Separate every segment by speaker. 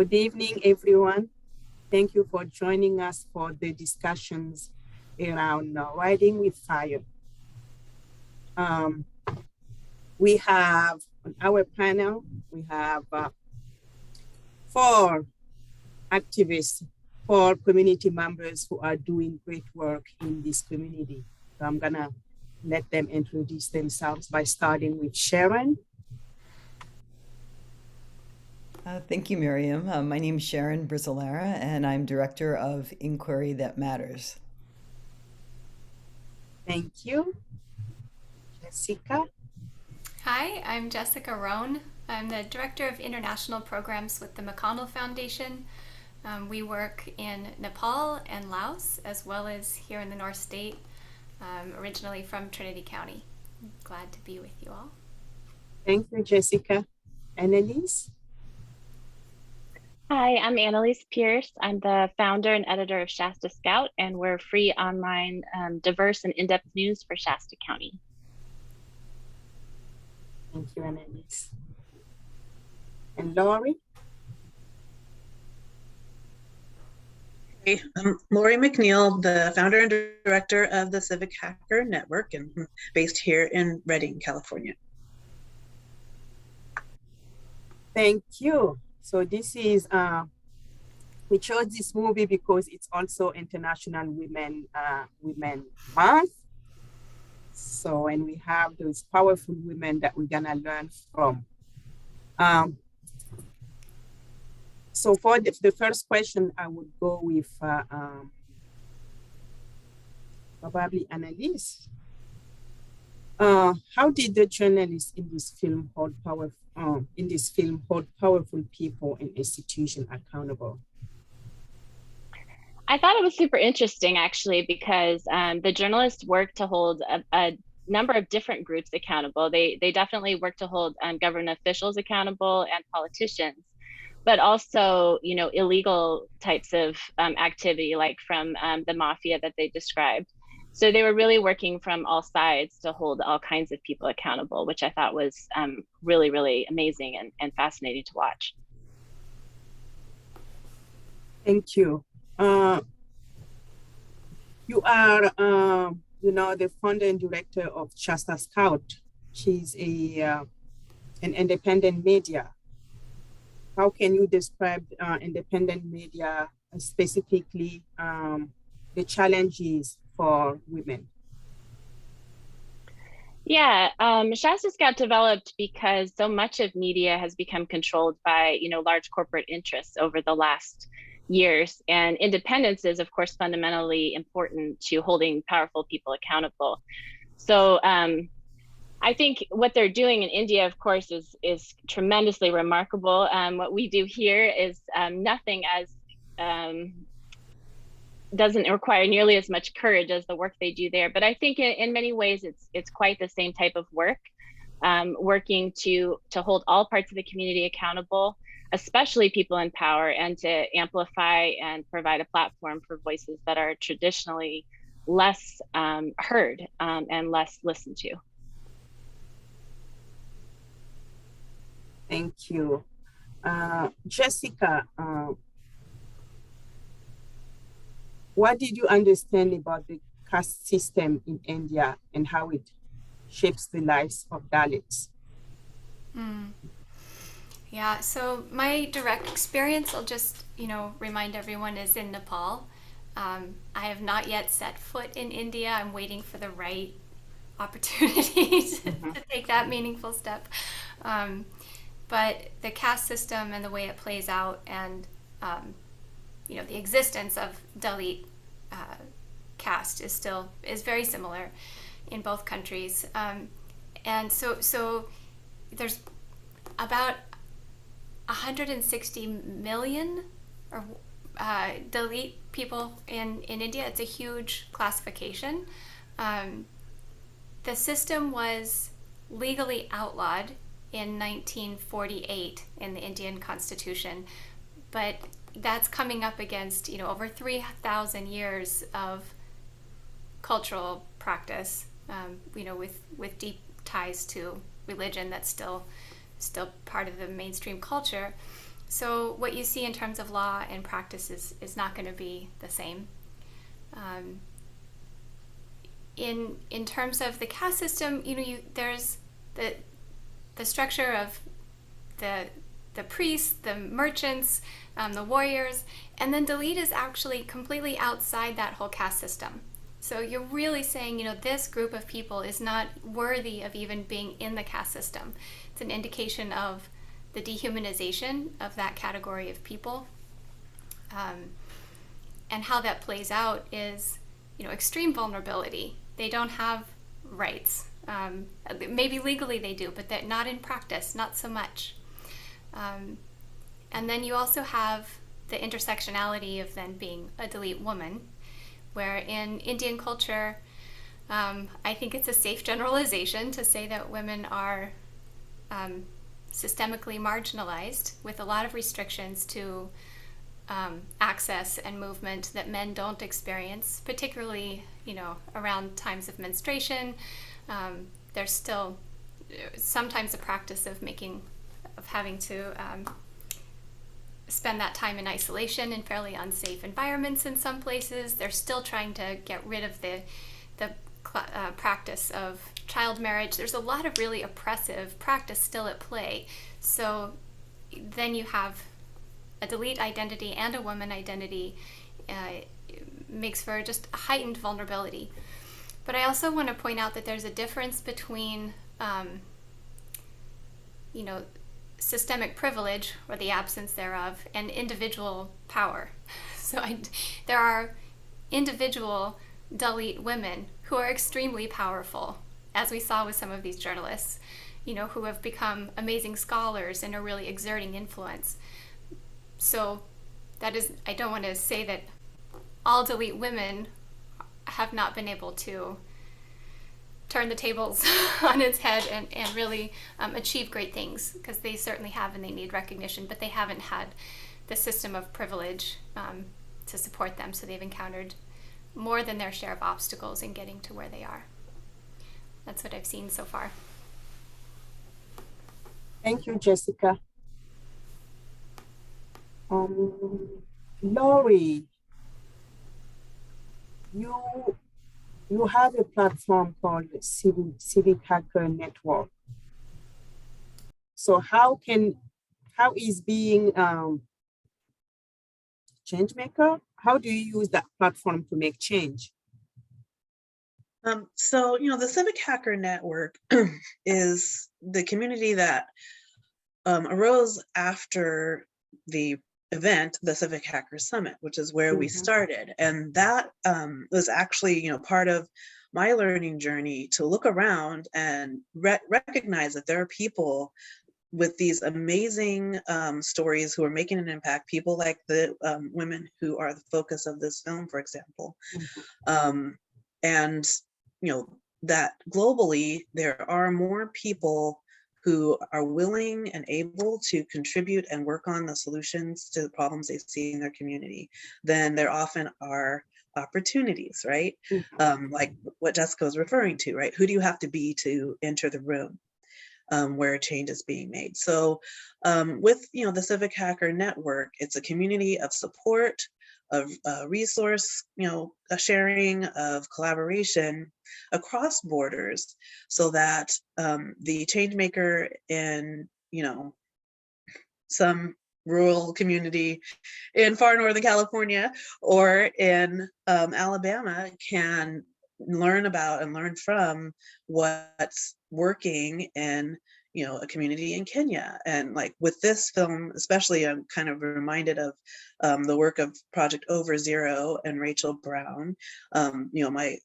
Speaker 1: Good evening, everyone. Thank you for joining us for the discussions around Riding with Fire. We have on our panel, we have 4 activists, 4 community members who are doing great work in this community. So I'm gonna let them introduce themselves by starting with Sharon.
Speaker 2: Thank you, Miriam. My name is Sharon Brizolara, and I'm Director of Inquiry That Matters.
Speaker 1: Thank you. Jessica.
Speaker 3: Hi, I'm Jessica Rohn. I'm the Director of International Programs with the McConnell Foundation. We work in Nepal and Laos, as well as here in the North State, originally from Trinity County. Glad to be with you all.
Speaker 1: Thank you, Jessica. Annalise.
Speaker 4: Hi, I'm Annalise Pierce. I'm the founder and editor of Shasta Scout, and we're free online, diverse and in-depth news for Shasta County.
Speaker 1: Thank you, Annalise. And Laurie?
Speaker 5: Hey, I'm Lori McNeil, the founder and director of the Civic Hacker Network, and based here in Redding, California.
Speaker 1: Thank you. So this is, we chose this movie because it's also International Women Month. So, and we have those powerful women that we're gonna learn from. So for the first question, I would go with probably Annalise. How did the journalists in this film hold powerful people and institutions accountable?
Speaker 4: I thought it was super interesting, actually, because the journalists worked to hold a number of different groups accountable. They definitely worked to hold government officials accountable and politicians, but also, you know, illegal types of activity, like from the mafia that they described. So they were really working from all sides to hold all kinds of people accountable, which I thought was really, really amazing and fascinating to watch.
Speaker 1: Thank you. You are, the founder and director of Shasta Scout. She's an independent media. How can you describe independent media, specifically the challenges for women?
Speaker 4: Yeah, Shasta Scout developed because so much of media has become controlled by, you know, large corporate interests over the last years, and independence is, of course, fundamentally important to holding powerful people accountable. So I think what they're doing in India, of course, is tremendously remarkable. What we do here is nothing as doesn't require nearly as much courage as the work they do there. But I think in many ways it's quite the same type of work, working to hold all parts of the community accountable, especially people in power, and to amplify and provide a platform for voices that are traditionally less heard and less listened to.
Speaker 1: Thank you. Jessica, what did you understand about the caste system in India and how it shapes the lives of Dalits?
Speaker 3: Yeah, so my direct experience, I'll just, remind everyone, is in Nepal. I have not yet set foot in India. I'm waiting for the right opportunity to take that meaningful step. But the caste system and the way it plays out, and the existence of Dalit caste is very similar in both countries, and so there's about 160 million Dalit people in India. It's a huge classification. The system was legally outlawed in 1948 in the Indian Constitution, but that's coming up against over 3,000 years of cultural practice, with deep ties to religion that's still part of the mainstream culture. So what you see in terms of law and practice is not going to be the same. In terms of the caste system, there's the structure of the priests, the merchants, the warriors, and then Dalit is actually completely outside that whole caste system. So you're really saying, this group of people is not worthy of even being in the caste system. It's an indication of the dehumanization of that category of people. And how that plays out is, extreme vulnerability. They don't have rights. Maybe legally they do, but they're not in practice, not so much. And then you also have the intersectionality of then being a Dalit woman, where in Indian culture, I think it's a safe generalization to say that women are systemically marginalized with a lot of restrictions to access and movement that men don't experience, particularly, around times of menstruation. There's still sometimes a practice of having to spend that time in isolation in fairly unsafe environments in some places. They're still trying to get rid of the practice of child marriage. There's a lot of really oppressive practice still at play. So then you have a Dalit identity and a woman identity makes for just a heightened vulnerability. But I also want to point out that there's a difference between systemic privilege, or the absence thereof, and individual power. So there are individual Dalit women who are extremely powerful, as we saw with some of these journalists, who have become amazing scholars and are really exerting influence. So that is, I don't want to say that all Dalit women have not been able to turn the tables on its head and really achieve great things, because they certainly have, and they need recognition, but they haven't had the system of privilege to support them, so they've encountered more than their share of obstacles in getting to where they are. That's what I've seen so far.
Speaker 1: Thank you, Jessica. Lori, you have a platform called Civic Hacker Network. So how is being change maker? How do you use that platform to make change?
Speaker 5: So, the Civic Hacker Network is the community that arose after the event, the Civic Hacker Summit, which is where we started. And that was actually, part of my learning journey to look around and recognize that there are people with these amazing stories who are making an impact, people like the women who are the focus of this film, for example. And, that globally, there are more people who are willing and able to contribute and work on the solutions to the problems they see in their community than there often are opportunities, right? Like what Jessica was referring to, right? Who do you have to be to enter the room where change is being made? So with, the Civic Hacker Network, it's a community of support, of resource, a sharing, of collaboration across borders, so that the change maker in, some rural community in far northern California or in Alabama can learn about and learn from what's working in a community in Kenya. And like with this film especially, I'm kind of reminded of the work of Project Over Zero and Rachel Brown. My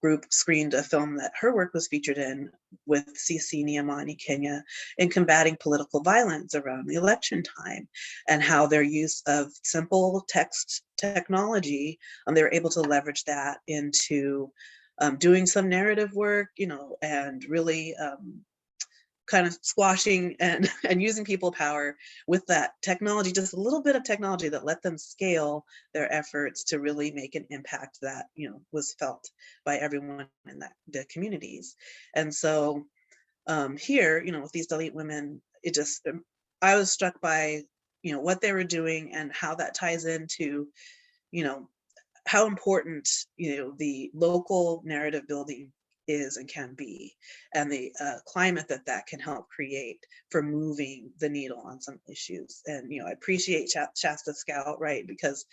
Speaker 5: group screened a film that her work was featured in with CC Niamani Kenya in combating political violence around the election time, and how their use of simple text technology, they were able to leverage that into doing some narrative work, and really kind of squashing and using people power with that technology, just a little bit of technology that let them scale their efforts to really make an impact that, was felt by everyone in the communities. And so here, with these Dalit women, I was struck by, what they were doing and how that ties into, you know, how important, the local narrative building is and can be, and the climate that that can help create for moving the needle on some issues. And, I appreciate Shasta Scout, right? Because,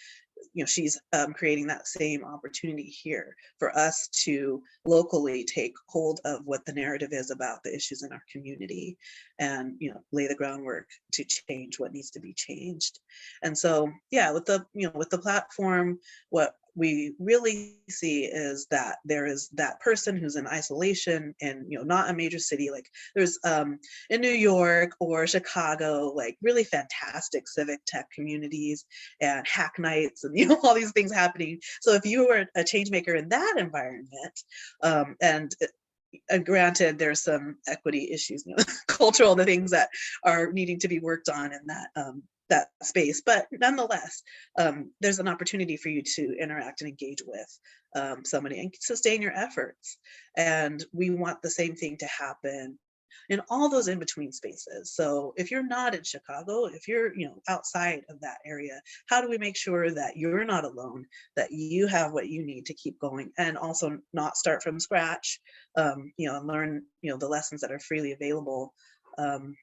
Speaker 5: she's creating that same opportunity here for us to locally take hold of what the narrative is about the issues in our community and, lay the groundwork to change what needs to be changed. And so, yeah, with the platform, what we really see is that there is that person who's in isolation and, not a major city. Like there's in New York or Chicago, like really fantastic civic tech communities and hack nights and, all these things happening. So if you were a change maker in that environment, and granted, there's some equity issues, cultural, the things that are needing to be worked on in that space, but nonetheless, there's an opportunity for you to interact and engage with somebody and sustain your efforts. And we want the same thing to happen in all those in between spaces. So if you're not in Chicago, if you're, outside of that area, how do we make sure that you're not alone, that you have what you need to keep going, and also not start from scratch, and learn, the lessons that are freely available,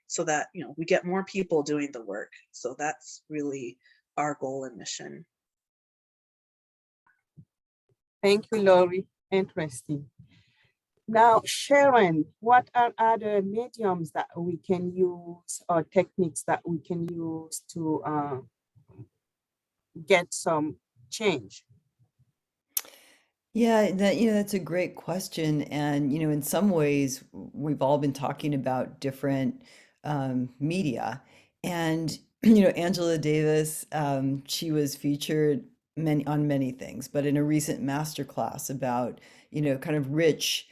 Speaker 5: so that, we get more people doing the work. So that's really our goal and mission.
Speaker 1: Thank you, Lori. Interesting. Now, Sharon, what are other mediums that we can use or techniques that we can use to get some change?
Speaker 2: Yeah, that's a great question. And, in some ways, we've all been talking about different media. And, Angela Davis, she was featured on many things, but in a recent masterclass about, kind of rich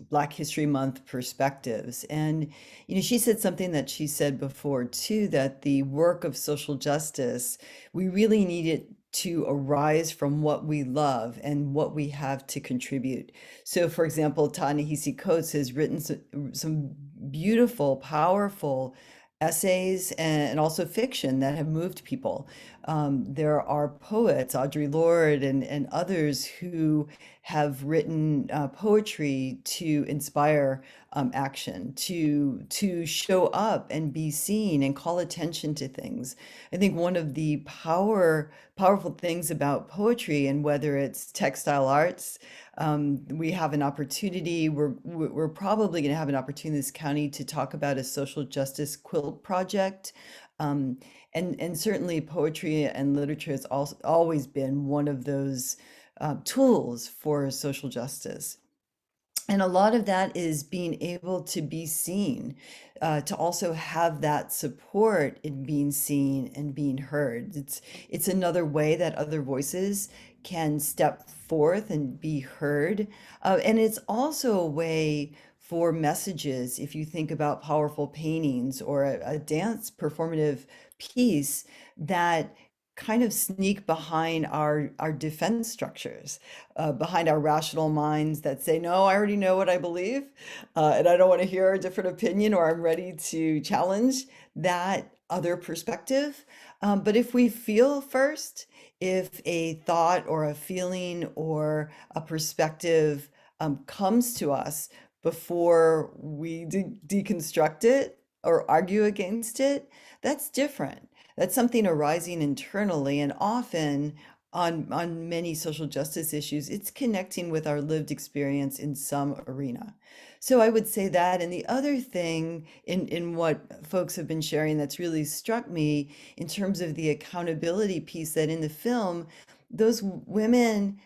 Speaker 2: Black History Month perspectives. And, she said something that she said before too, that the work of social justice, we really need it to arise from what we love and what we have to contribute. So, for example, Ta-Nehisi Coates has written some beautiful, powerful essays and also fiction that have moved people. There are poets, Audre Lorde and others, who have written poetry to inspire action, to show up and be seen and call attention to things. I think one of the powerful things about poetry, and whether it's textile arts, we have an opportunity. We're probably going to have an opportunity in this county to talk about a social justice quilt project. And certainly poetry and literature has always been one of those tools for social justice. And a lot of that is being able to be seen, to also have that support in being seen and being heard. It's another way that other voices can step forth and be heard. And it's also a way for messages, if you think about powerful paintings or a dance performative piece, that kind of sneak behind our defense structures, behind our rational minds that say, no, I already know what I believe, and I don't want to hear a different opinion, or I'm ready to challenge that other perspective. But if we feel first, if a thought or a feeling or a perspective comes to us before we deconstruct it or argue against it, that's different. That's something arising internally, and often on many social justice issues, it's connecting with our lived experience in some arena. So I would say that. And the other thing in what folks have been sharing that's really struck me in terms of the accountability piece, that in the film, those women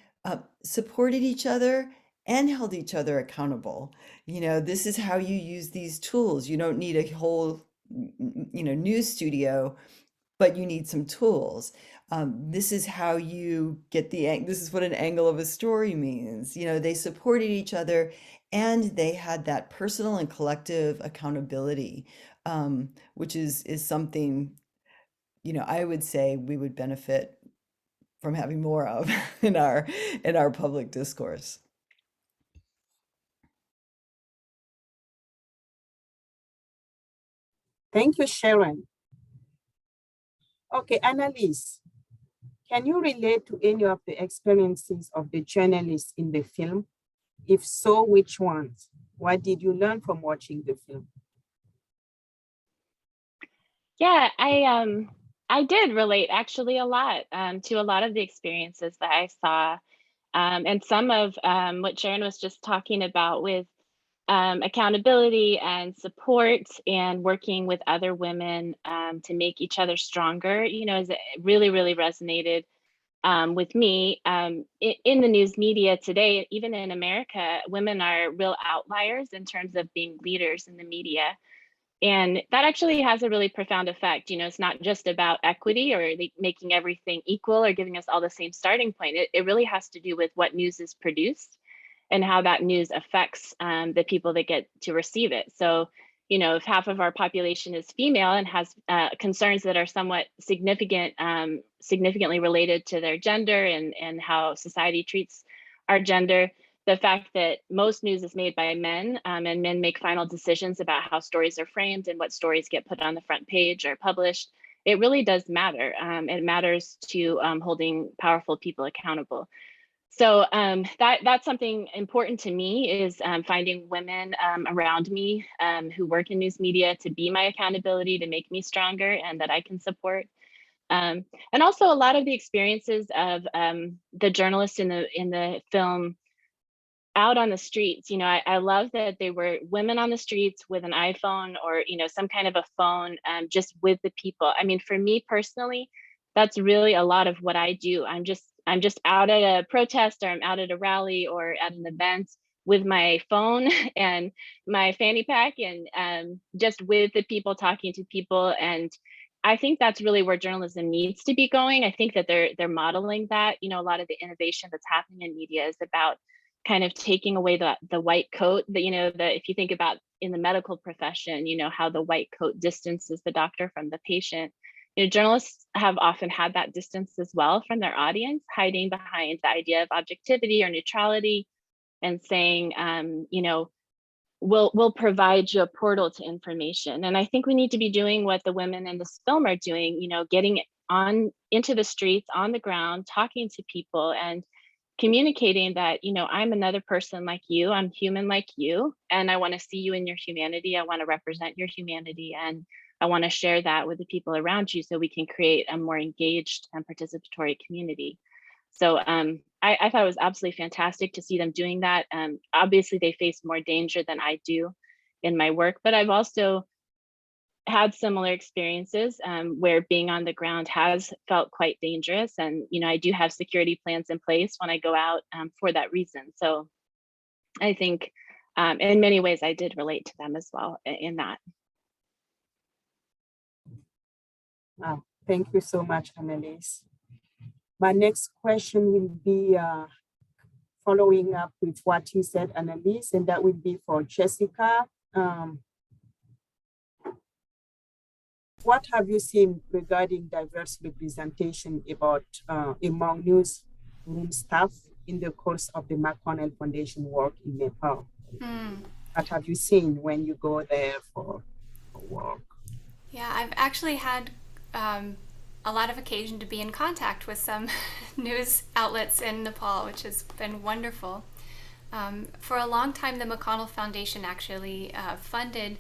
Speaker 2: supported each other and held each other accountable. This is how you use these tools. You don't need a whole, news studio, but you need some tools. This is how you get this is what an angle of a story means. They supported each other, and they had that personal and collective accountability, which is something, I would say we would benefit from having more of in our public discourse.
Speaker 1: Thank you, Sharon. Okay, Annalise, can you relate to any of the experiences of the journalists in the film? If so, which ones? What did you learn from watching the film?
Speaker 4: Yeah, I did relate actually a lot to a lot of the experiences that I saw, and some of what Sharon was just talking about with accountability and support and working with other women to make each other stronger. You know, it really really resonated with me. In the news media today, even in America, women are real outliers in terms of being leaders in the media. And that actually has a really profound effect. You know, it's not just about equity or making everything equal or giving us all the same starting point. It really has to do with what news is produced and how that news affects the people that get to receive it. So, you know, if half of our population is female and has concerns that are somewhat significant, significantly related to their gender and how society treats our gender, the fact that most news is made by men and men make final decisions about how stories are framed and what stories get put on the front page or published, it really does matter. It matters to holding powerful people accountable. So that's something important to me is finding women around me who work in news media to be my accountability, to make me stronger and that I can support. And also a lot of the experiences of the journalists in the film out on the streets. You know, I love that they were women on the streets with an iPhone or, you know, some kind of a phone, just with the people. I mean, for me personally, that's really a lot of what I do. I'm just out at a protest or I'm out at a rally or at an event with my phone and my fanny pack and just with the people, talking to people. And I think that's really where journalism needs to be going. I think that they're modeling that. You know, a lot of the innovation that's happening in media is about kind of taking away the white coat that, you know, that if you think about in the medical profession, you know, how the white coat distances the doctor from the patient. You know, journalists have often had that distance as well from their audience, hiding behind the idea of objectivity or neutrality and saying, you know, we'll provide you a portal to information. And I think we need to be doing what the women in this film are doing, you know, getting on into the streets, on the ground, talking to people and communicating that, you know, I'm another person like you, I'm human like you, and I want to see you in your humanity. I want to represent your humanity, and I want to share that with the people around you so we can create a more engaged and participatory community. So I thought it was absolutely fantastic to see them doing that. Obviously, they face more danger than I do in my work, but I've also had similar experiences where being on the ground has felt quite dangerous. And, you know, I do have security plans in place when I go out for that reason. So I think in many ways, I did relate to them as well in that.
Speaker 1: Wow, thank you so much, Annalise. My next question will be following up with what you said, Annalise, and that will be for Jessica. What have you seen regarding diverse representation about among newsroom staff in the course of the McConnell Foundation work in Nepal? What have you seen when you go there for work?
Speaker 3: Yeah, I've actually had a lot of occasion to be in contact with some news outlets in Nepal, which has been wonderful. For a long time, the McConnell Foundation actually funded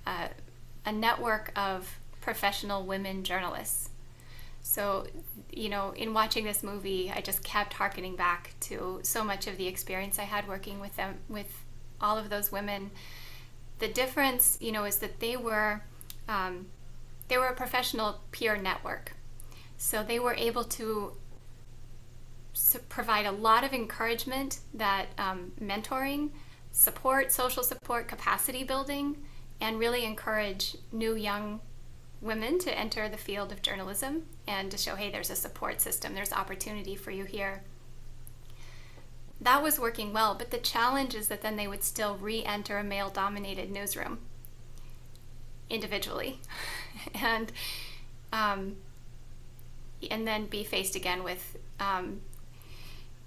Speaker 3: a network of professional women journalists. So, you know, in watching this movie, I just kept harkening back to so much of the experience I had working with them, with all of those women. The difference, you know, is that they were a professional peer network. So they were able to provide a lot of encouragement, that mentoring, support, social support, capacity building, and really encourage new young women to enter the field of journalism and to show, hey, there's a support system, there's opportunity for you here. That was working well, but the challenge is that then they would still re-enter a male-dominated newsroom individually, and then be faced again with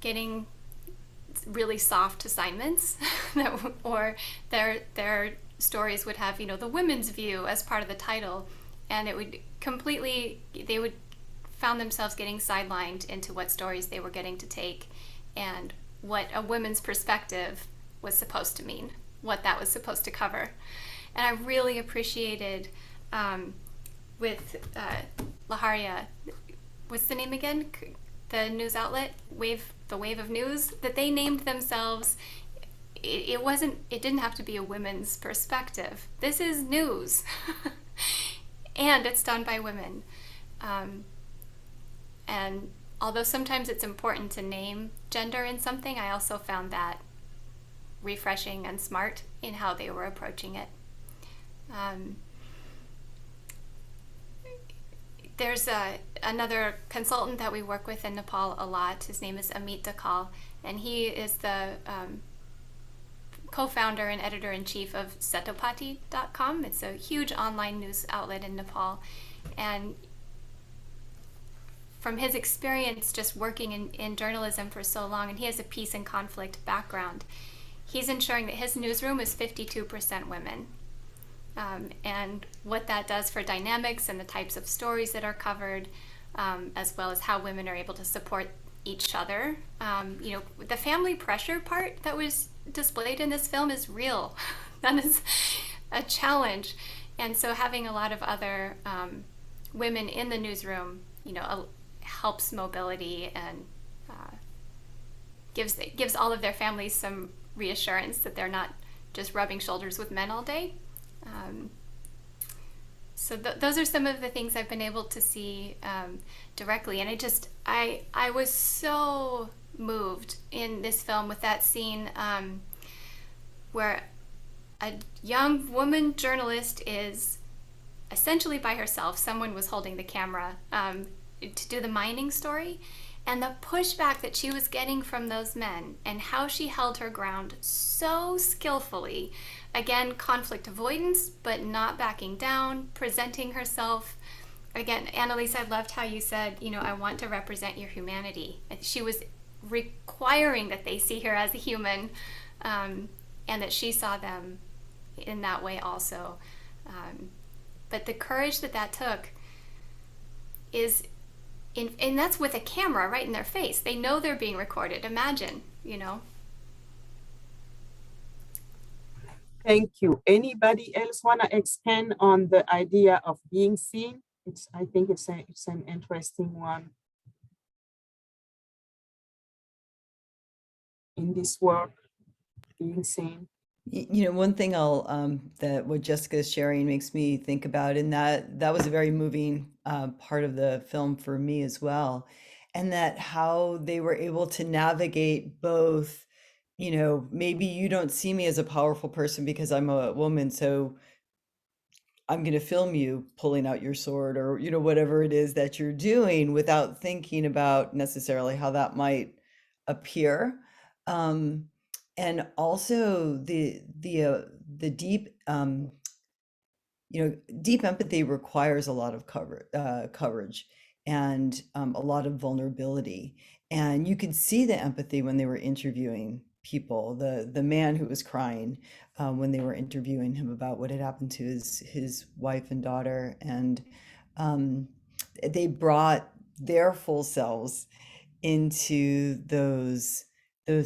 Speaker 3: getting really soft assignments, or their stories would have, you know, the women's view as part of the title, and it would they would found themselves getting sidelined into what stories they were getting to take and what a women's perspective was supposed to mean, what that was supposed to cover. And I really appreciated with Laharia, what's the name again? The news outlet, the Wave of News, that they named themselves. It didn't have to be a women's perspective. This is news. And it's done by women. And although sometimes it's important to name gender in something, I also found that refreshing and smart in how they were approaching it. There's another consultant that we work with in Nepal a lot. His name is Amit Dakal, and he is the co-founder and editor-in-chief of Setopati.com. It's a huge online news outlet in Nepal. And from his experience just working in journalism for so long, and he has a peace and conflict background, he's ensuring that his newsroom is 52% women. And what that does for dynamics and the types of stories that are covered, as well as how women are able to support each other. The family pressure part that was displayed in this film is real. That is a challenge. And so having a lot of other women in the newsroom, helps mobility and gives all of their families some reassurance that they're not just rubbing shoulders with men all day. So those are some of the things I've been able to see directly, and I was so moved in this film with that scene where a young woman journalist is essentially by herself. Someone was holding the camera to do the mining story, and the pushback that she was getting from those men and how she held her ground so skillfully. Again, conflict avoidance, but not backing down, presenting herself. Again, Annalise, I loved how you said, I want to represent your humanity. She was requiring that they see her as a human, and that she saw them in that way also. But the courage that took is, and that's with a camera right in their face. They know they're being recorded. Imagine,
Speaker 1: Thank you. Anybody else want to expand on the idea of being seen? I think it's an interesting one in this work, being seen.
Speaker 2: One thing that what Jessica is sharing makes me think about, and that was a very moving part of the film for me as well, and that how they were able to navigate both, maybe you don't see me as a powerful person because I'm a woman, so I'm going to film you pulling out your sword or, whatever it is that you're doing without thinking about necessarily how that might appear. And also the deep, deep empathy requires a lot of coverage and a lot of vulnerability. And you could see the empathy when they were interviewing people. The man who was crying when they were interviewing him about what had happened to his wife and daughter, and they brought their full selves into those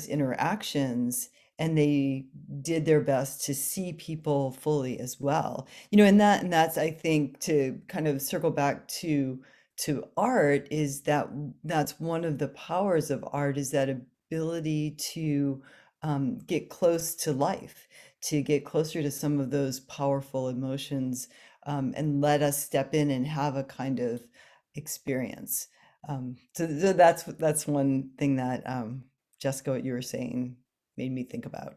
Speaker 2: interactions, and they did their best to see people fully as well. And that's, I think, to kind of circle back to art, is that's one of the powers of art, is that ability to get close to life, to get closer to some of those powerful emotions, and let us step in and have a kind of experience. So that's one thing that Jessica, what you were saying made me think about.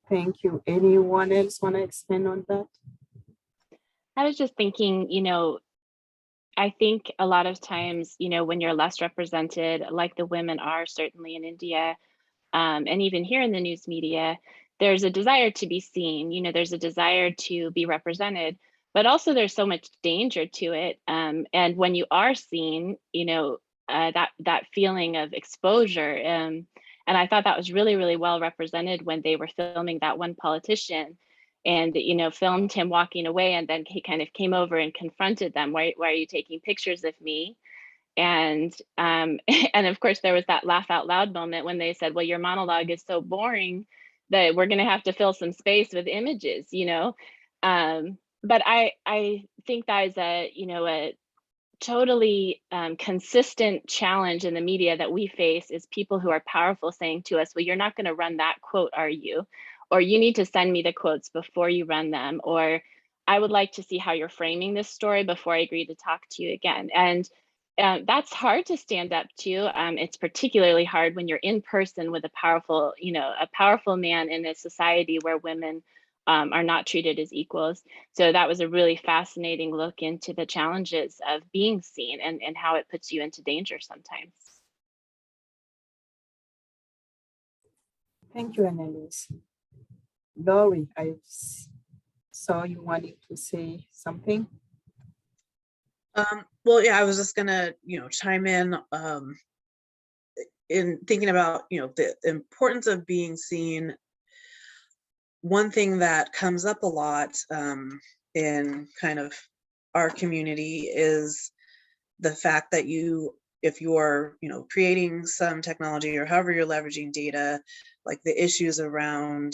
Speaker 1: Thank you. Anyone else want to expand on that?
Speaker 4: I was just thinking, I think a lot of times, when you're less represented, like the women are certainly in India, and even here in the news media, there's a desire to be seen, there's a desire to be represented, but also there's so much danger to it. And when you are seen, that feeling of exposure. And I thought that was really, really well represented when they were filming that one politician. and filmed him walking away, and then he kind of came over and confronted them. Why are you taking pictures of me? And and of course there was that laugh out loud moment when they said, well, your monologue is so boring that we're going to have to fill some space with images. But I think that is a totally consistent challenge in the media that we face, is people who are powerful saying to us, well, you're not going to run that quote, are you? Or you need to send me the quotes before you run them. Or I would like to see how you're framing this story before I agree to talk to you again. And that's hard to stand up to. It's particularly hard when you're in person with a powerful man in a society where women are not treated as equals. So that was a really fascinating look into the challenges of being seen and how it puts you into danger sometimes.
Speaker 1: Thank you, Annalise. Laurie, I saw you wanting to say something.
Speaker 5: Well, yeah, I was just gonna, chime in thinking about, the importance of being seen. One thing that comes up a lot in kind of our community is the fact that if you're, creating some technology or however you're leveraging data, like the issues around,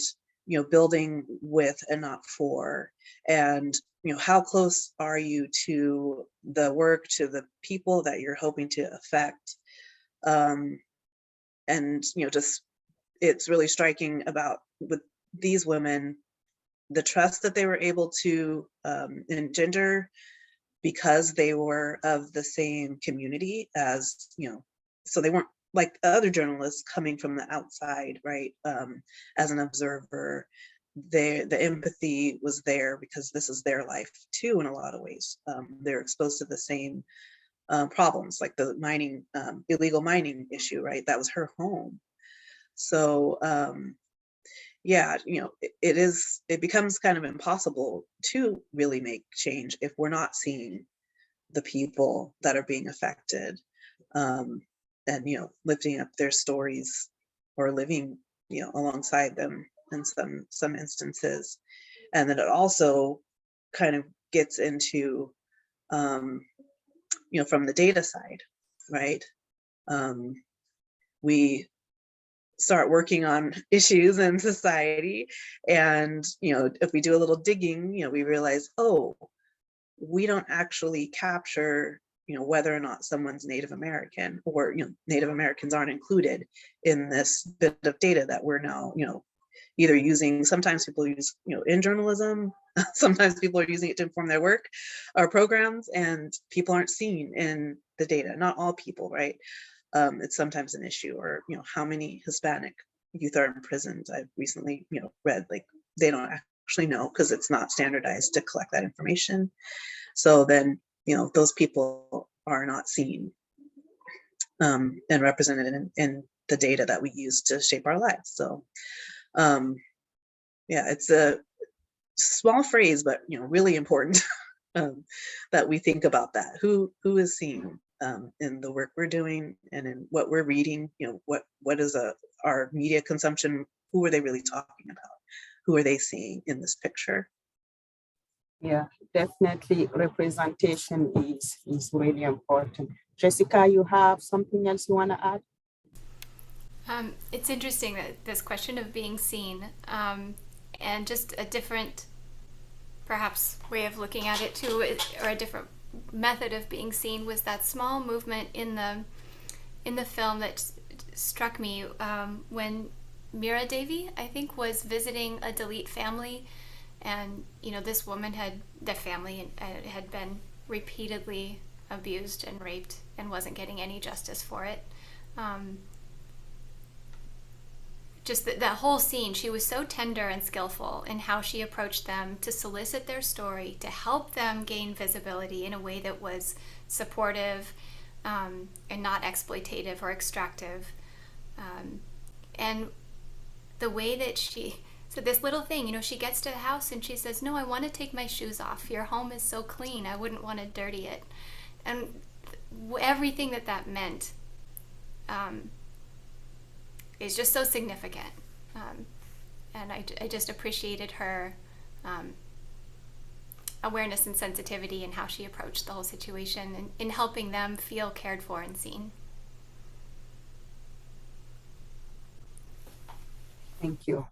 Speaker 5: building with and not for, and, how close are you to the work, to the people that you're hoping to affect? And, just, it's really striking about with these women, the trust that they were able to engender because they were of the same community as, so they weren't like other journalists coming from the outside, right? As an observer, the empathy was there because this is their life too, in a lot of ways. They're exposed to the same problems, like the mining, illegal mining issue, right? That was her home. So yeah, it becomes kind of impossible to really make change if we're not seeing the people that are being affected, and lifting up their stories or living alongside them in some instances. And then it also kind of gets into from the data side, right? We start working on issues in society, and if we do a little digging, we realize, oh, we don't actually capture whether or not someone's Native American, or Native Americans aren't included in this bit of data that we're now either using. Sometimes people use in journalism, sometimes people are using it to inform their work or programs, and people aren't seen in the data. Not all people, right? It's sometimes an issue. Or how many Hispanic youth are imprisoned. I've recently read, like, they don't actually know because it's not standardized to collect that information. So then those people are not seen and represented in the data that we use to shape our lives. So yeah, it's a small phrase, but really important that we think about that. Who is seen in the work we're doing and in what we're reading? What is our media consumption? Who are they really talking about? Who are they seeing in this picture?
Speaker 1: Yeah, definitely representation is really important. Jessica, you have something else you want to add?
Speaker 3: It's interesting that this question of being seen, and just a different, perhaps, way of looking at it too, or a different method of being seen, was that small movement in the film that struck me when Meera Devi, I think, was visiting a Dalit family, and this woman their family had been repeatedly abused and raped and wasn't getting any justice for it. Just that whole scene, she was so tender and skillful in how she approached them to solicit their story, to help them gain visibility in a way that was supportive and not exploitative or extractive. And the way that so this little thing, she gets to the house and she says, no, I want to take my shoes off. Your home is so clean. I wouldn't want to dirty it. And everything that meant is just so significant. And I just appreciated her um, awareness and sensitivity in how she approached the whole situation and in helping them feel cared for and seen.
Speaker 1: Thank you.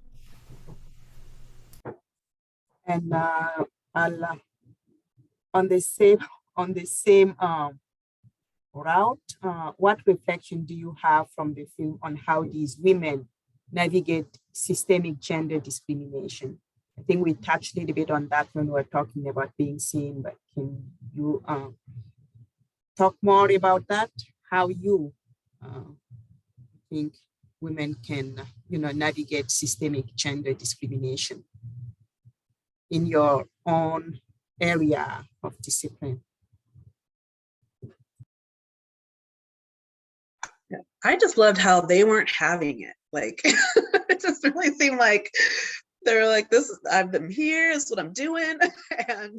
Speaker 1: And I'll, on the same on the same route, what reflection do you have from the film on how these women navigate systemic gender discrimination? I think we touched a little bit on that when we were talking about being seen, but can you talk more about that? How you think women can, navigate systemic gender discrimination in your own area of discipline?
Speaker 5: Yeah. I just loved how they weren't having it. Like, it just really seemed like they were like, I'm here, this is what I'm doing. And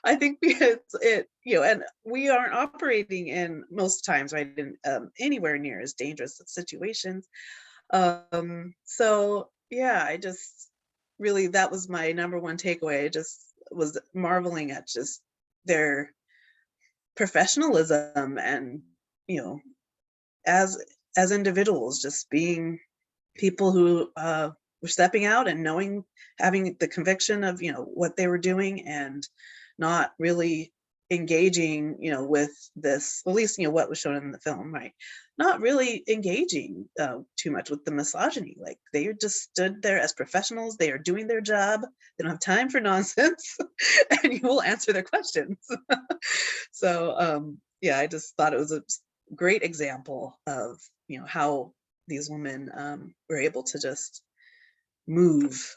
Speaker 5: I think because and we aren't operating in most times, right, in anywhere near as dangerous of situations. So yeah, I just really, that was my number one takeaway. I just was marveling at just their professionalism and, as individuals, just being people who were stepping out and having the conviction of what they were doing, and not really engaging with this, at least what was shown in the film, right, not really engaging too much with the misogyny. Like, they just stood there as professionals. They are doing their job. They don't have time for nonsense. And you will answer their questions. So yeah, I just thought it was a great example of how these women were able to just move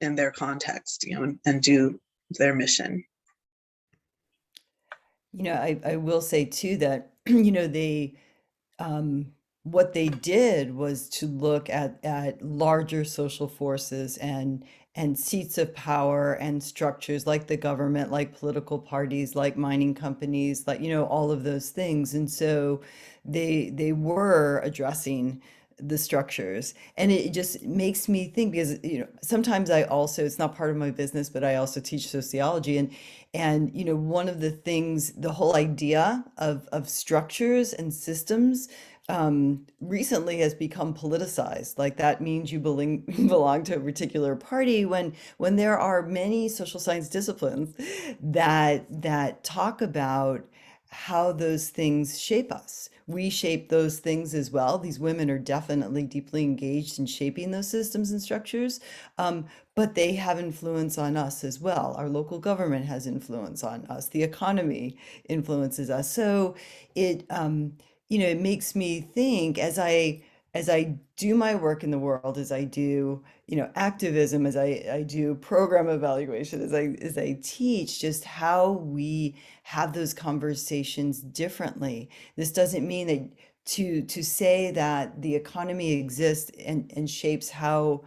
Speaker 5: in their context, and do their mission.
Speaker 2: I will say too that, they, what they did was to look at larger social forces and seats of power and structures like the government, like political parties, like mining companies, like, all of those things. And so they were addressing the structures. And it just makes me think, because, sometimes I also, it's not part of my business, but I also teach sociology. And one of the things, the whole idea of structures and systems recently has become politicized. Like, that means you belong to a particular party, when there are many social science disciplines that talk about how those things shape us. We shape those things as well. These women are definitely deeply engaged in shaping those systems and structures, but they have influence on us as well. Our local government has influence on us. The economy influences us. So it makes me think, as I do my work in the world, as I do, activism, as I do program evaluation, as I teach, just how we have those conversations differently. This doesn't mean that to say that the economy exists and shapes how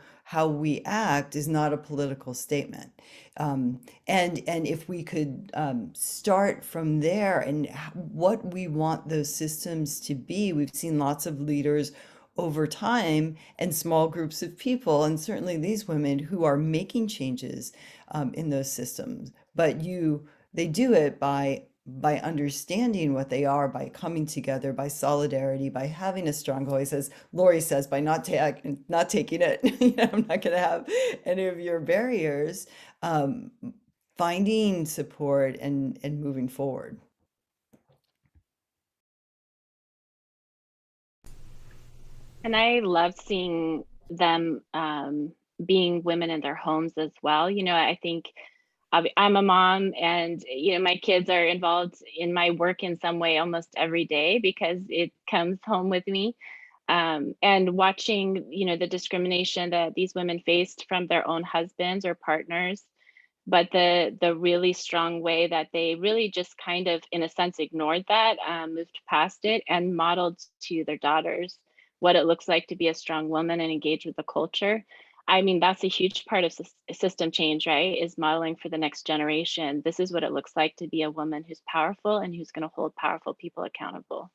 Speaker 2: we act is not a political statement. And if we could start from there and what we want those systems to be, we've seen lots of leaders over time and small groups of people, and certainly these women who are making changes in those systems. But they do it by understanding what they are, by coming together, by solidarity, by having a strong voice, as Lori says, by not taking it. I'm not going to have any of your barriers. Finding support and moving forward.
Speaker 4: And I love seeing them being women in their homes as well. I think I'm a mom, and my kids are involved in my work in some way almost every day because it comes home with me. And watching the discrimination that these women faced from their own husbands or partners, but the really strong way that they really just kind of, in a sense, ignored that, moved past it, and modeled to their daughters what it looks like to be a strong woman and engage with the culture. I mean, that's a huge part of system change, right? Is modeling for the next generation. This is what it looks like to be a woman who's powerful and who's going to hold powerful people accountable.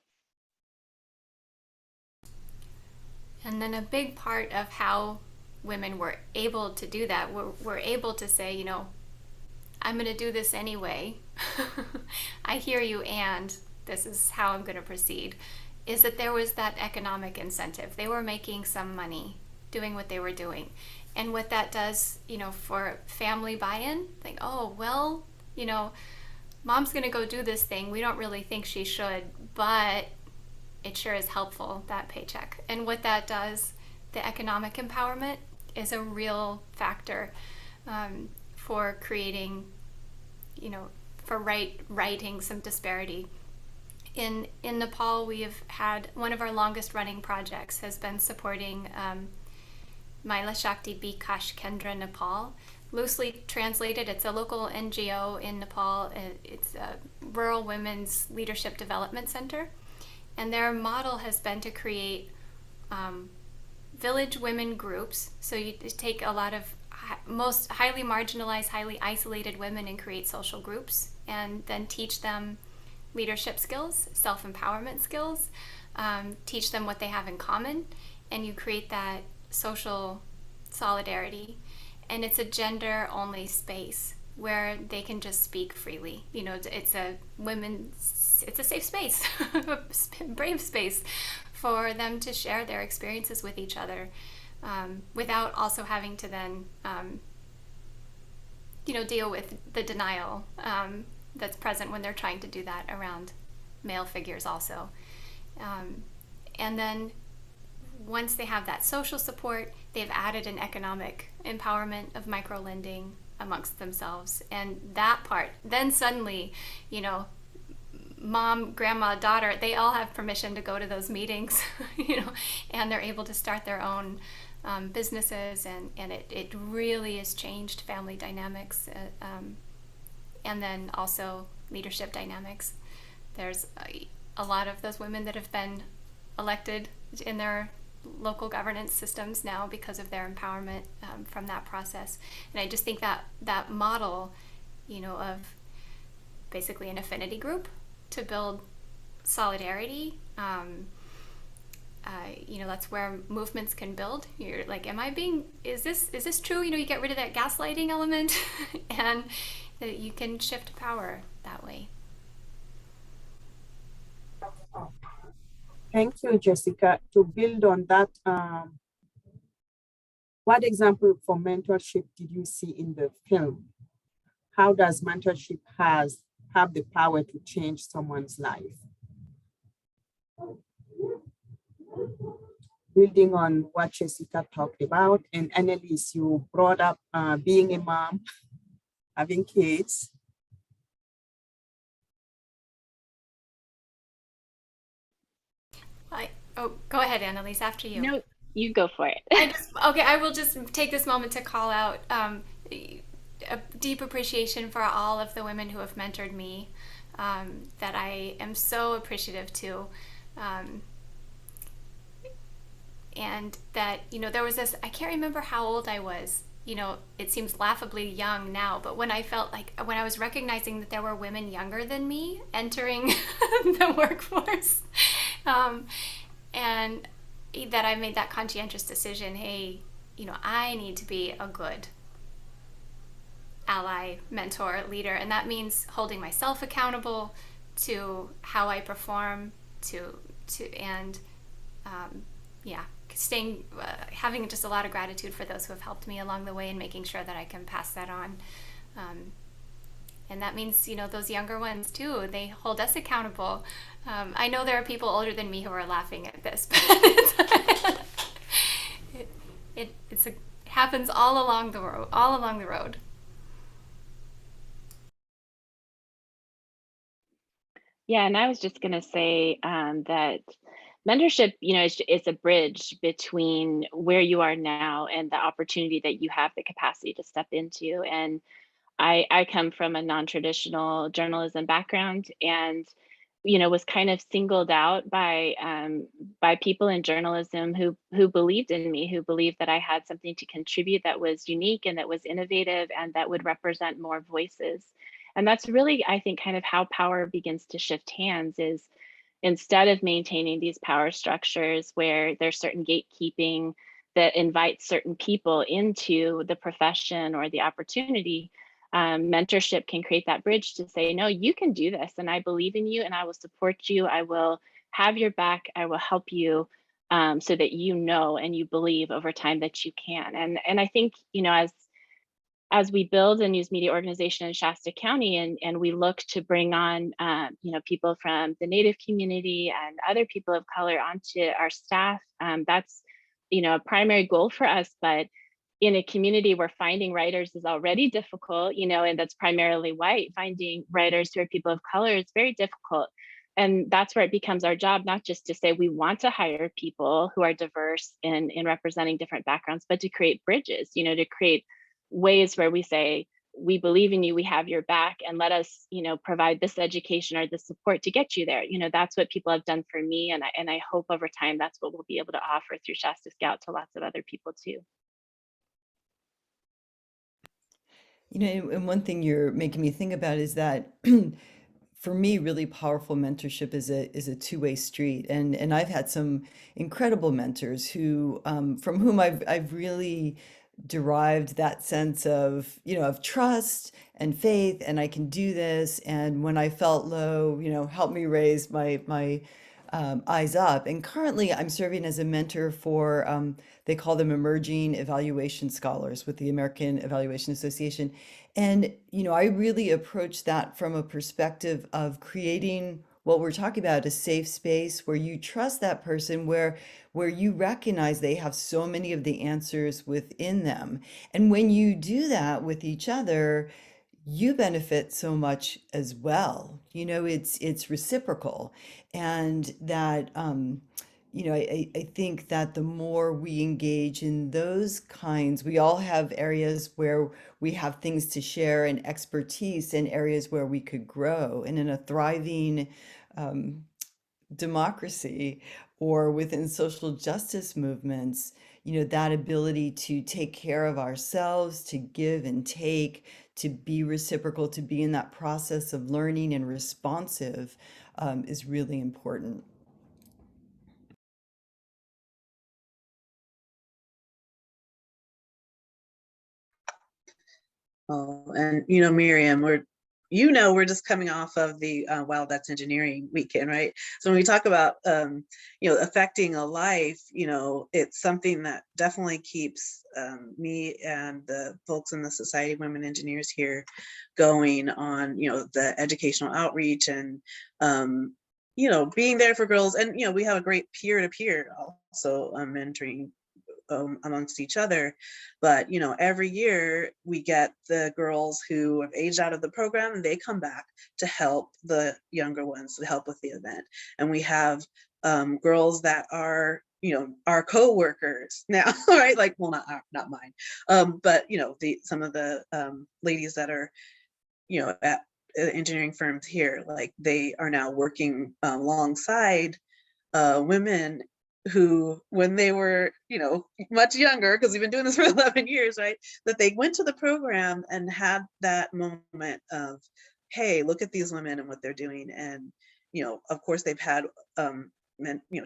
Speaker 3: And then a big part of how women were able to do that, were able to say, you know, I'm going to do this anyway. I hear you, and this is how I'm going to proceed, is that there was that economic incentive. They were making some money doing what they were doing. And what that does, you know, for family buy-in, think, oh, well, you know, mom's going to go do this thing. We don't really think she should, but it sure is helpful, that paycheck. And what that does, the economic empowerment, is a real factor for creating, you know, for righting some disparity. In Nepal, we have had one of our longest running projects has been supporting Mahila Shakti Bikash Kendra Nepal. Loosely translated, it's a local NGO in Nepal. It's a Rural Women's Leadership Development Center. And their model has been to create village women groups. So you take a lot of most highly marginalized, highly isolated women and create social groups, and then teach them leadership skills, self-empowerment skills, teach them what they have in common, and you create that social solidarity. And it's a gender-only space where they can just speak freely. You know, it's a safe space, a brave space for them to share their experiences with each other, without also having to then, you know, deal with the denial that's present when they're trying to do that around male figures also. And then once they have that social support, they've added an economic empowerment of microlending amongst themselves. And that part, then suddenly, you know, mom, grandma, daughter, they all have permission to go to those meetings, you know, and they're able to start their own businesses, and it really has changed family dynamics, and then also leadership dynamics. There's a lot of those women that have been elected in their local governance systems now because of their empowerment from that process. And I just think that that model, you know, of basically an affinity group to build solidarity, you know, that's where movements can build. You're like, is this true? You know, you get rid of that gaslighting element and that you can shift power that way.
Speaker 1: Thank you, Jessica. To build on that, what example for mentorship did you see in the film? How does mentorship have the power to change someone's life? Building on what Jessica talked about, and Annalise, you brought up being a mom, having kids.
Speaker 3: Go ahead, Annalise, after you.
Speaker 4: No, you go for it.
Speaker 3: I will just take this moment to call out a deep appreciation for all of the women who have mentored me, that I am so appreciative to. And that, you know, there was this, I can't remember how old I was, you know, it seems laughably young now, but when I felt like, when I was recognizing that there were women younger than me entering the workforce, and that I made that conscientious decision, hey, you know, I need to be a good ally, mentor, leader, and that means holding myself accountable to how I perform, staying, having just a lot of gratitude for those who have helped me along the way and making sure that I can pass that on. And that means, you know, those younger ones too, they hold us accountable. I know there are people older than me who are laughing at this, but it happens all along the road.
Speaker 4: Yeah, and I was just going to say that mentorship, you know, it's a bridge between where you are now and the opportunity that you have the capacity to step into. And I come from a non-traditional journalism background, and you know, was kind of singled out by people in journalism who believed in me, who believed that I had something to contribute that was unique and that was innovative and that would represent more voices. And that's really, I think, kind of how power begins to shift hands, is instead of maintaining these power structures where there's certain gatekeeping that invites certain people into the profession or the opportunity, mentorship can create that bridge to say, no, you can do this, and I believe in you, and I will support you. I will have your back. I will help you, so that you know and you believe over time that you can. And I think, as we build a news media organization in Shasta County, and we look to bring on people from the Native community and other people of color onto our staff, that's a primary goal for us. But in a community where finding writers is already difficult, and that's primarily white, finding writers who are people of color is very difficult. And that's where it becomes our job, not just to say we want to hire people who are diverse in representing different backgrounds, but to create bridges, to create ways where we say, we believe in you, we have your back, and let us, provide this education or this support to get you there. That's what people have done for me. And I hope over time, that's what we'll be able to offer through Shasta Scout to lots of other people too.
Speaker 2: And one thing you're making me think about is that for me, really powerful mentorship is a two-way street. And I've had some incredible mentors who from whom I've really derived that sense of, of trust and faith, and I can do this. And when I felt low, help me raise my eyes up. And currently I'm serving as a mentor for, they call them emerging evaluation scholars with the American Evaluation Association. And, I really approach that from a perspective of creating what we're talking about, a safe space where you trust that person, where you recognize they have so many of the answers within them. And when you do that with each other, you benefit so much as well. It's reciprocal. And that I think that the more we engage in those kinds, we all have areas where we have things to share and expertise, and areas where we could grow. And in a thriving democracy or within social justice movements, that ability to take care of ourselves, to give and take, to be reciprocal, to be in that process of learning and responsive, is really important.
Speaker 5: Oh, and Miriam, we're just coming off of the Wow, That's Engineering weekend, right? So when we talk about affecting a life, it's something that definitely keeps me and the folks in the Society of Women Engineers here going on, the educational outreach and being there for girls. And we have a great peer-to-peer also mentoring amongst each other. But every year we get the girls who have aged out of the program, and they come back to help the younger ones, to help with the event. And we have girls that are our co-workers now, right? Like, well, not mine, but some of the ladies that are at engineering firms here, like, they are now working alongside women who, when they were much younger, because we've been doing this for 11 years, right, that they went to the program and had that moment of, hey, look at these women and what they're doing. And of course they've had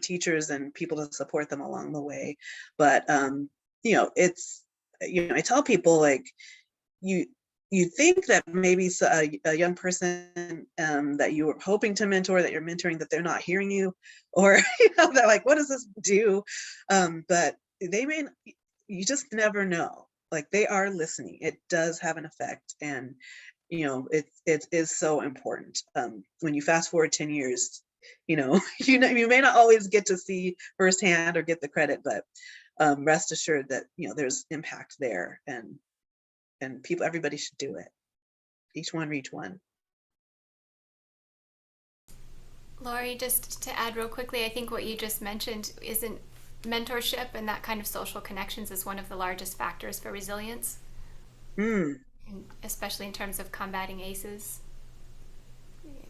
Speaker 5: teachers and people to support them along the way. But it's I tell people, like, you think that maybe a young person that you were hoping to mentor, that you're mentoring, that they're not hearing you, or they're like, what does this do? But they may, you just never know. Like, they are listening. It does have an effect. And it is so important. When you fast forward 10 years, you may not always get to see firsthand or get the credit, but rest assured that there's impact there. And everybody should do it. Each one reach one.
Speaker 3: Lori, just to add real quickly, I think what you just mentioned isn't mentorship and that kind of social connections is one of the largest factors for resilience, especially in terms of combating ACEs.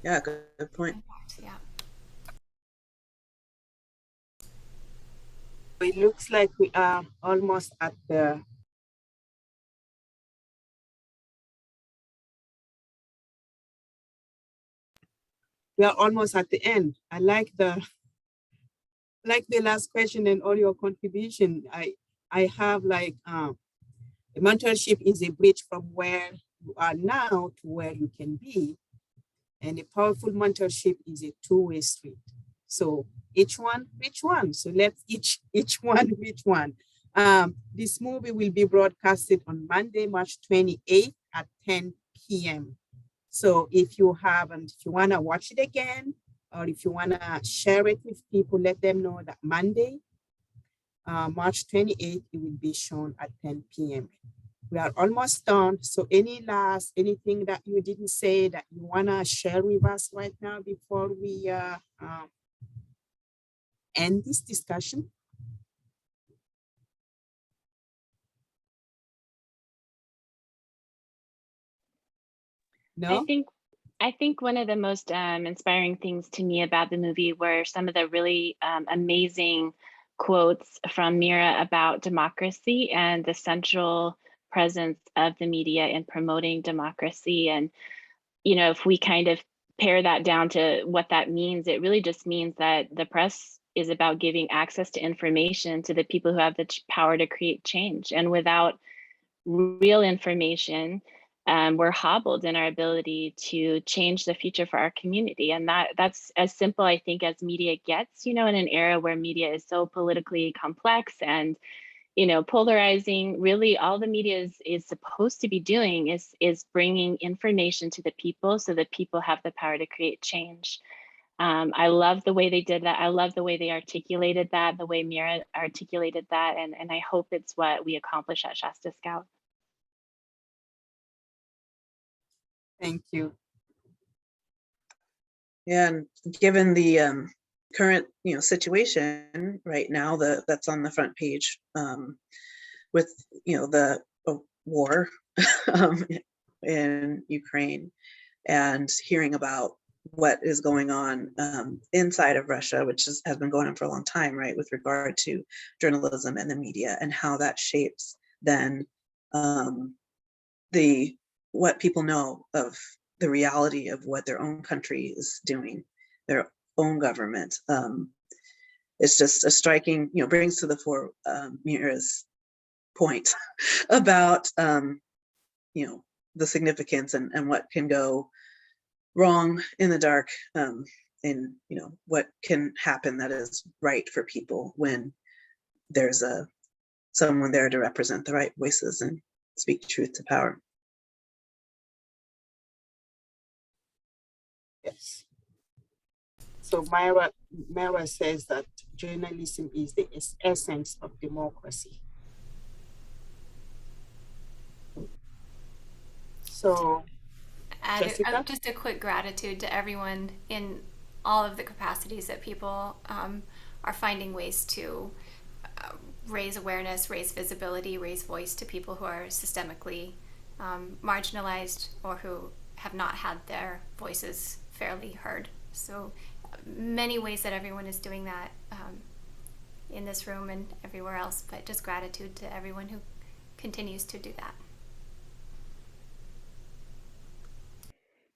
Speaker 5: Yeah, good point.
Speaker 3: Yeah.
Speaker 1: It looks like we are almost at the end. I like the last question and all your contribution. I have like a mentorship is a bridge from where you are now to where you can be. And a powerful mentorship is a two-way street. So each one, which one? So let's each one, which one? This movie will be broadcasted on Monday, March 28th at 10 p.m. So if you want to watch it again, or if you want to share it with people, let them know that Monday, March 28th, it will be shown at 10 p.m. We are almost done. So anything that you didn't say that you want to share with us right now before we end this discussion? No?
Speaker 4: I think one of the most inspiring things to me about the movie were some of the really amazing quotes from Mira about democracy and the central presence of the media in promoting democracy. And, you know, if we kind of pare that down to what that means, it really just means that the press is about giving access to information to the people who have the power to create change. And without real information, we're hobbled in our ability to change the future for our community. And that's as simple, I think, as media gets, you know, in an era where media is so politically complex and, you know, polarizing. Really all the media is supposed to be doing is bringing information to the people so that people have the power to create change. I love the way they did that. I love the way they articulated that, the way Mira articulated that. And I hope it's what we accomplish at Shasta Scout.
Speaker 1: Thank you.
Speaker 5: And given the current, you know, situation right now, that's on the front page with, you know, the war in Ukraine, and hearing about what is going on inside of Russia, which has been going on for a long time, right, with regard to journalism and the media, and how that shapes then what people know of the reality of what their own country is doing, their own government. It's just a striking, you know, brings to the fore Mira's point about, you know, the significance and what can go wrong in the dark, in, you know, what can happen that is right for people when there's someone there to represent the right voices and speak truth to power.
Speaker 1: Yes. So Myra says that journalism is the essence of democracy. So, Jessica?
Speaker 3: Just a quick gratitude to everyone in all of the capacities that people are finding ways to raise awareness, raise visibility, raise voice to people who are systemically marginalized or who have not had their voices fairly heard. So many ways that everyone is doing that in this room and everywhere else, but just gratitude to everyone who continues to do that.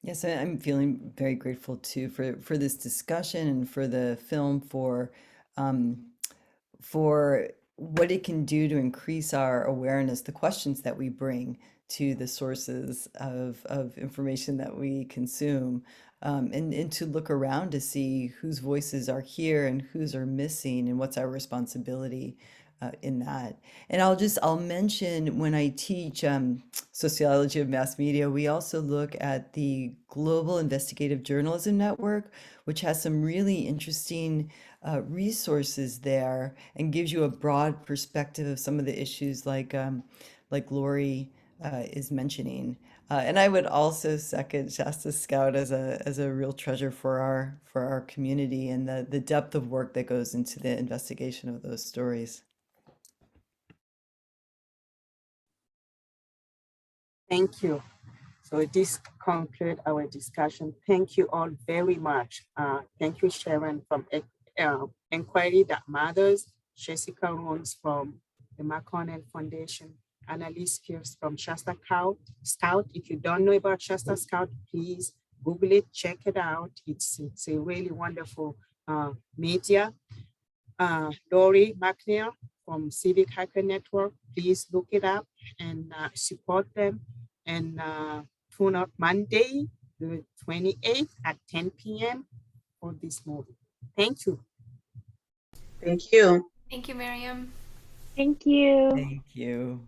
Speaker 2: Yes, I'm feeling very grateful too for this discussion and for the film, for what it can do to increase our awareness, the questions that we bring to the sources of information that we consume, and to look around to see whose voices are here and whose are missing and what's our responsibility in that. And I'll mention, when I teach sociology of mass media, we also look at the Global Investigative Journalism Network, which has some really interesting resources there and gives you a broad perspective of some of the issues like Lori is mentioning. And I would also second Shasta Scout as a real treasure for our community, and the depth of work that goes into the investigation of those stories.
Speaker 1: Thank you. So this concludes our discussion. Thank you all very much. Thank you, Sharon from Inquiry That Matters, Jessica Rones from the McConnell Foundation, Annalise Pierce from Shasta Scout. If you don't know about Shasta Scout, please Google it, check it out. It's a really wonderful media. Lori McNeil from Civic Hacker Network. Please look it up and support them. And tune out Monday, the 28th at 10 p.m. for this movie. Thank you.
Speaker 5: Thank you.
Speaker 3: Thank you, Miriam.
Speaker 4: Thank you.
Speaker 2: Thank you.